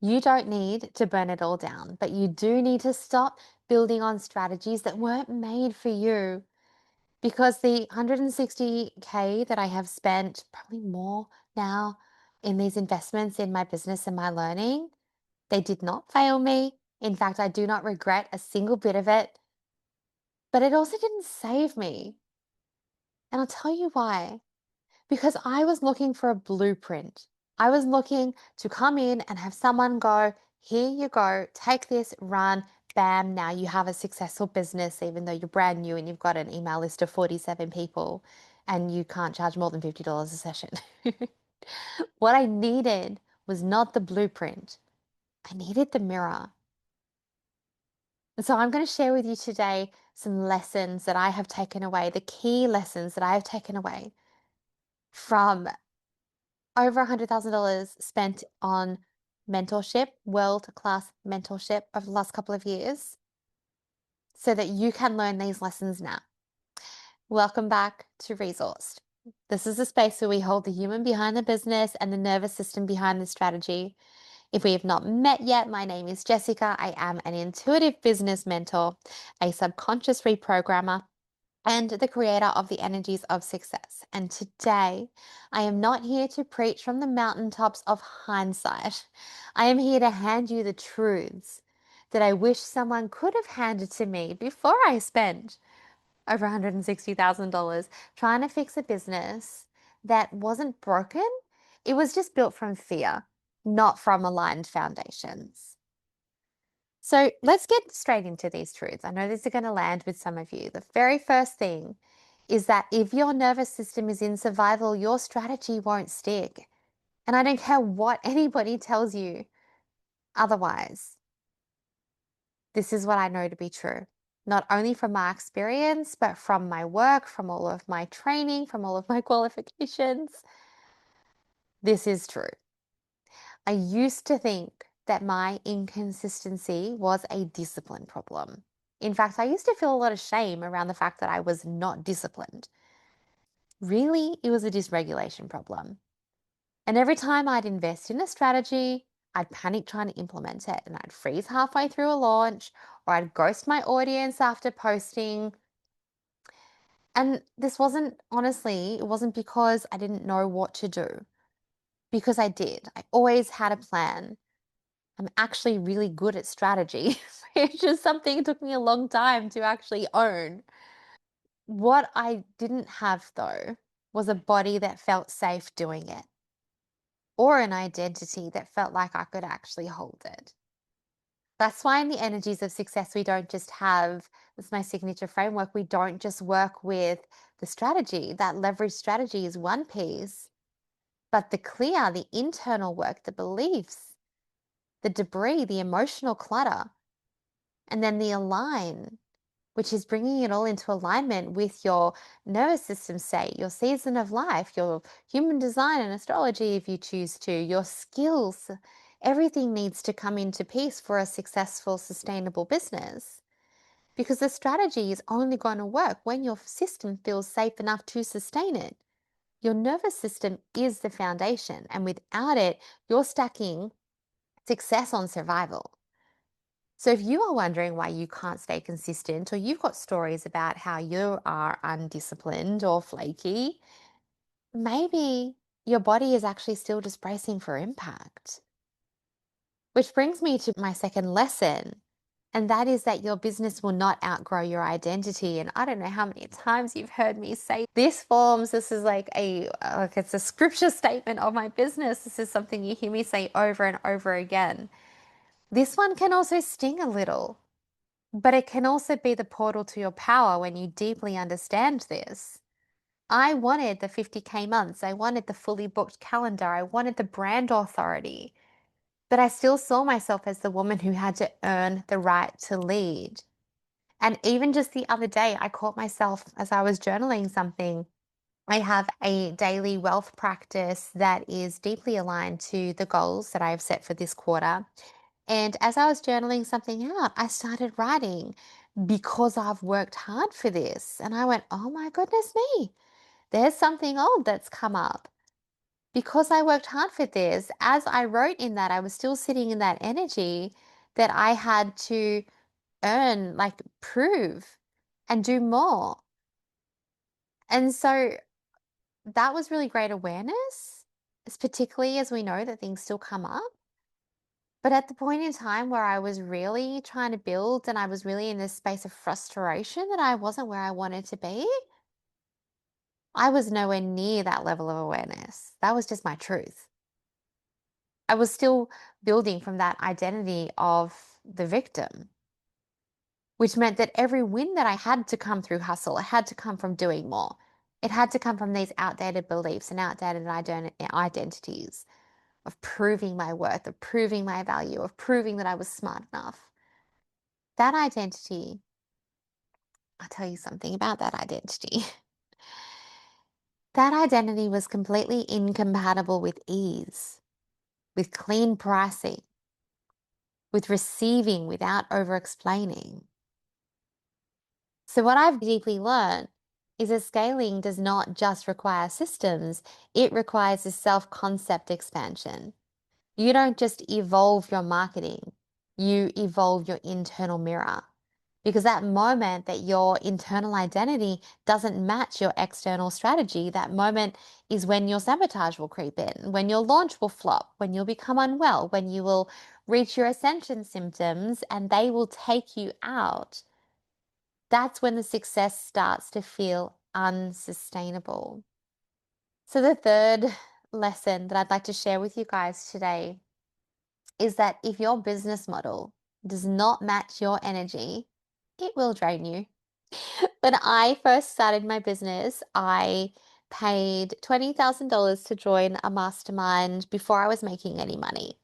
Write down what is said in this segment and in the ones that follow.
You don't need to burn it all down, but you do need to stop building on strategies that weren't made for you. Because the 160K that I have spent, probably more now, in these investments in my business and my learning, they did not fail me. In fact, I do not regret a single bit of it, but it also didn't save me. And I'll tell you why. Because I was looking for a blueprint. I was looking to come in and have someone go, here you go, take this, run, bam, now you have a successful business, even though you're brand new and you've got an email list of 47 people and you can't charge more than $50 a session. What I needed was not the blueprint, I needed the mirror. And so I'm going to share with you today some lessons that I have taken away, the key lessons that I have taken away from over $100,000 spent on mentorship, world-class mentorship over the last couple of years, so that you can learn these lessons now. Welcome back to Resourced. This is a space where we hold the human behind the business and the nervous system behind the strategy. If we have not met yet, my name is Jessica. I am an intuitive business mentor, a subconscious reprogrammer, and the creator of the energies of success. And today, I am not here to preach from the mountaintops of hindsight. I am here to hand you the truths that I wish someone could have handed to me before I spent over $160,000 trying to fix a business that wasn't broken. It was just built from fear, not from aligned foundations. So let's get straight into these truths. I know these are going to land with some of you. The very first thing is that if your nervous system is in survival, your strategy won't stick. And I don't care what anybody tells you otherwise. This is what I know to be true, not only from my experience, but from my work, from all of my training, from all of my qualifications. This is true. I used to think that my inconsistency was a discipline problem. In fact, I used to feel a lot of shame around the fact that I was not disciplined. Really, it was a dysregulation problem. And every time I'd invest in a strategy, I'd panic trying to implement it and I'd freeze halfway through a launch or I'd ghost my audience after posting. And this wasn't, honestly, it wasn't because I didn't know what to do, because I did. I always had a plan. I'm actually really good at strategy, which is something it took me a long time to actually own. What I didn't have, though, was a body that felt safe doing it, or an identity that felt like I could actually hold it. That's why in the energies of success, we don't just have, this is my signature framework, we don't just work with the strategy. That leverage strategy is one piece, but the internal work, the beliefs, the debris, the emotional clutter, and then the align, which is bringing it all into alignment with your nervous system state, your season of life, your human design and astrology, if you choose to, your skills. Everything needs to come into peace for a successful, sustainable business. Because the strategy is only going to work when your system feels safe enough to sustain it. Your nervous system is the foundation, and without it, you're stacking success on survival. So if you are wondering why you can't stay consistent, or you've got stories about how you are undisciplined or flaky, maybe your body is actually still just bracing for impact. Which brings me to my second lesson, and that is that your business will not outgrow your identity. And I don't know how many times you've heard me say this is like it's a scripture statement of my business. This is something you hear me say over and over again. This one can also sting a little. But it can also be the portal to your power when you deeply understand this. I wanted the 50K months. I wanted the fully booked calendar. I wanted the brand authority. But I still saw myself as the woman who had to earn the right to lead. And even just the other day, I caught myself as I was journaling something. I have a daily wealth practice that is deeply aligned to the goals that I have set for this quarter. And as I was journaling something out, I started writing because I've worked hard for this. And I went, oh my goodness me, there's something old that's come up. because I worked hard for this, as I wrote in that, I was still sitting in that energy that I had to earn, like prove and do more. And so that was really great awareness, particularly as we know that things still come up. But at the point in time where I was really trying to build and I was really in this space of frustration that I wasn't where I wanted to be, I was nowhere near that level of awareness. That was just my truth. I was still building from that identity of the victim, which meant that every win that I had to come through hustle, it had to come from doing more. It had to come from these outdated beliefs and outdated identities of proving my worth, of proving my value, of proving that I was smart enough. That identity, I'll tell you something about that identity. That identity was completely incompatible with ease, with clean pricing, with receiving without over explaining. So, what I've deeply learned is that scaling does not just require systems, it requires a self concept expansion. You don't just evolve your marketing, you evolve your internal mirror. Because that moment that your internal identity doesn't match your external strategy, that moment is when your sabotage will creep in, when your launch will flop, when you'll become unwell, when you will reach your ascension symptoms and they will take you out. That's when the success starts to feel unsustainable. So, the third lesson that I'd like to share with you guys today is that if your business model does not match your energy, it will drain you. When I first started my business, I paid $20,000 to join a mastermind before I was making any money.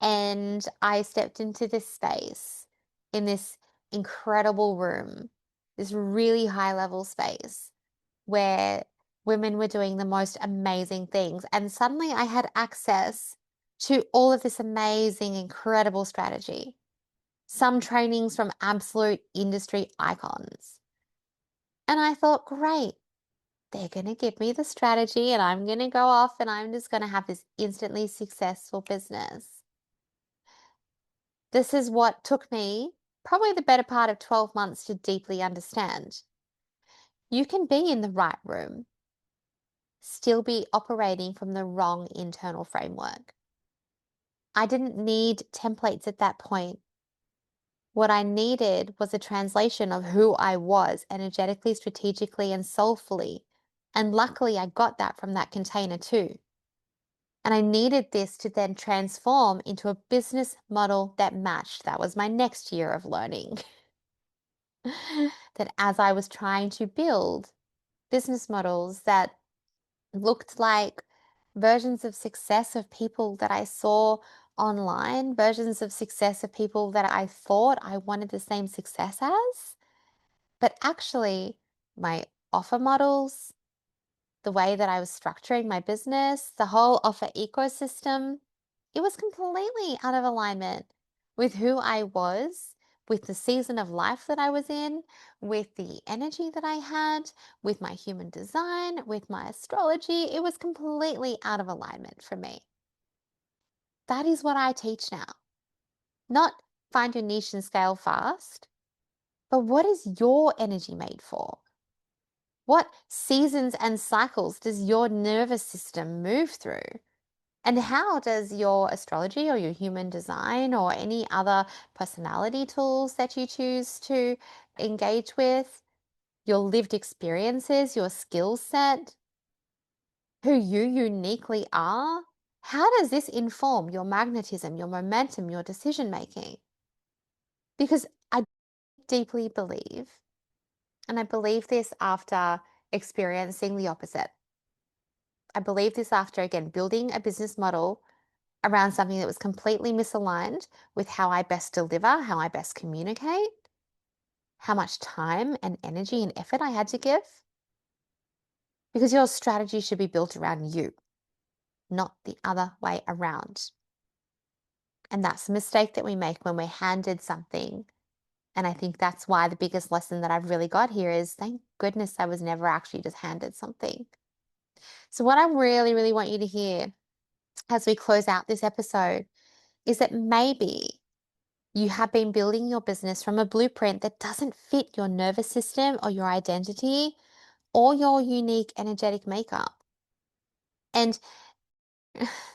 And I stepped into this space in this incredible room, this really high level space where women were doing the most amazing things. And suddenly I had access to all of this amazing, incredible strategy. Some trainings from absolute industry icons. And I thought, great, they're going to give me the strategy and I'm going to go off and I'm just going to have this instantly successful business. This is what took me probably the better part of 12 months to deeply understand. You can be in the right room, still be operating from the wrong internal framework. I didn't need templates at that point. What I needed was a translation of who I was energetically, strategically, and soulfully. And luckily, I got that from that container too. And I needed this to then transform into a business model that matched. That was my next year of learning. That as I was trying to build business models that looked like versions of success of people that I saw online, versions of success of people that I thought I wanted the same success as. But actually, my offer models, the way that I was structuring my business, the whole offer ecosystem, it was completely out of alignment with who I was, with the season of life that I was in, with the energy that I had, with my human design, with my astrology. It was completely out of alignment for me. That is what I teach now. Not find your niche and scale fast, but what is your energy made for? What seasons and cycles does your nervous system move through? And how does your astrology or your human design or any other personality tools that you choose to engage with, your lived experiences, your skill set, who you uniquely are, how does this inform your magnetism, your momentum, your decision making? Because I deeply believe, and I believe this after experiencing the opposite. I believe this after, again, building a business model around something that was completely misaligned with how I best deliver, how I best communicate, how much time and energy and effort I had to give. Because your strategy should be built around you, not the other way around. And that's the mistake that we make when we're handed something. And I think that's why the biggest lesson that I've really got here is thank goodness I was never actually just handed something. So, what I really, really want you to hear as we close out this episode is that maybe you have been building your business from a blueprint that doesn't fit your nervous system or your identity or your unique energetic makeup. And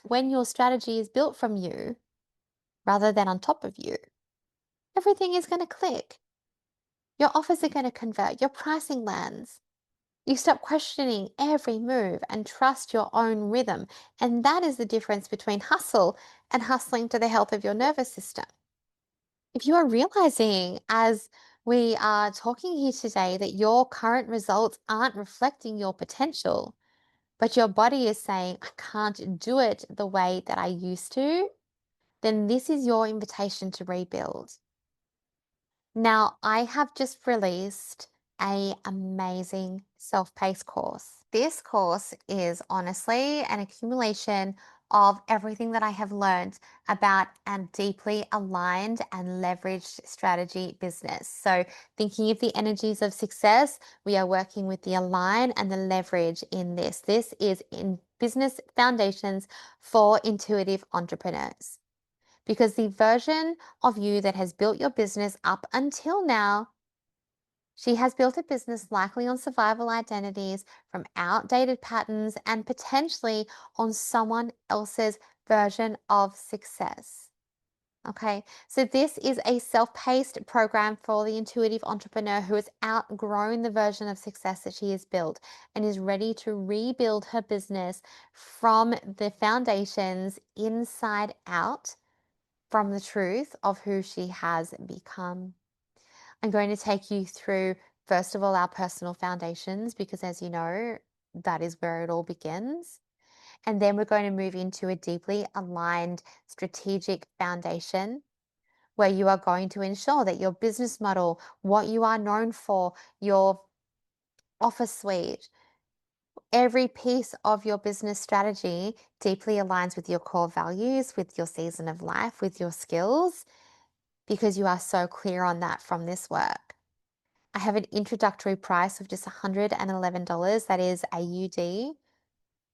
when your strategy is built from you rather than on top of you, everything is going to click. Your offers are going to convert, your pricing lands. You stop questioning every move and trust your own rhythm. And that is the difference between hustle and hustling to the health of your nervous system. If you are realizing as we are talking here today that your current results aren't reflecting your potential, but your body is saying, I can't do it the way that I used to, then this is your invitation to rebuild. Now, I have just released a amazing self-paced course. This course is honestly an accumulation of everything that I have learned about a deeply aligned and leveraged strategy business. So, thinking of the energies of success, we are working with the align and the leverage in this. This is in business foundations for intuitive entrepreneurs. Because the version of you that has built your business up until now, she has built a business likely on survival identities from outdated patterns and potentially on someone else's version of success. Okay, so this is a self paced program for the intuitive entrepreneur who has outgrown the version of success that she has built and is ready to rebuild her business from the foundations inside out from the truth of who she has become. I'm going to take you through, first of all, our personal foundations, because as you know, that is where it all begins. And then we're going to move into a deeply aligned strategic foundation where you are going to ensure that your business model, what you are known for, your offer suite, every piece of your business strategy deeply aligns with your core values, with your season of life, with your skills, because you are so clear on that from this work. I have an introductory price of just $111. That is AUD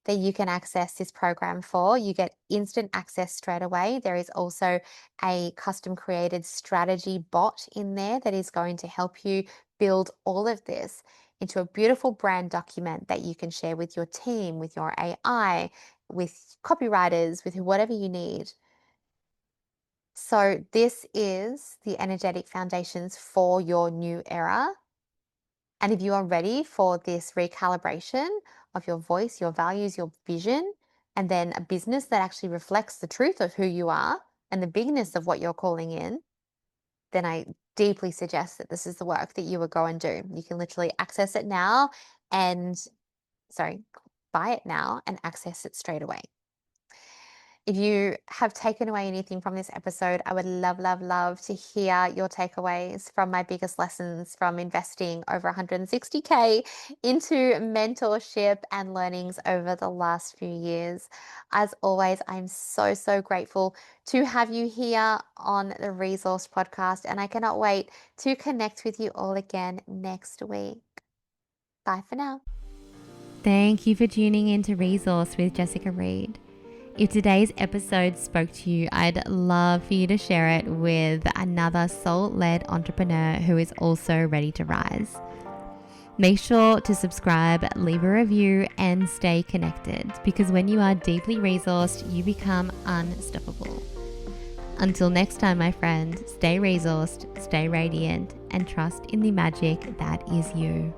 that you can access this program for. You get instant access straight away. There is also a custom created strategy bot in there that is going to help you build all of this into a beautiful brand document that you can share with your team, with your AI, with copywriters, with whatever you need. So this is the energetic foundations for your new era. And if you are ready for this recalibration of your voice, your values, your vision, and then a business that actually reflects the truth of who you are and the bigness of what you're calling in, then I deeply suggest that this is the work that you would go and do. You can literally access it now and, buy it now and access it straight away. If you have taken away anything from this episode, I would love, love, love to hear your takeaways from my biggest lessons from investing over 160K into mentorship and learnings over the last few years. As always, I'm so, so grateful to have you here on the Resource Podcast, and I cannot wait to connect with you all again next week. Bye for now. Thank you for tuning in to Resource with Jessica Reed. If today's episode spoke to you, I'd love for you to share it with another soul-led entrepreneur who is also ready to rise. Make sure to subscribe, leave a review, and stay connected, because when you are deeply resourced, you become unstoppable. Until next time, my friend, stay resourced, stay radiant, and trust in the magic that is you.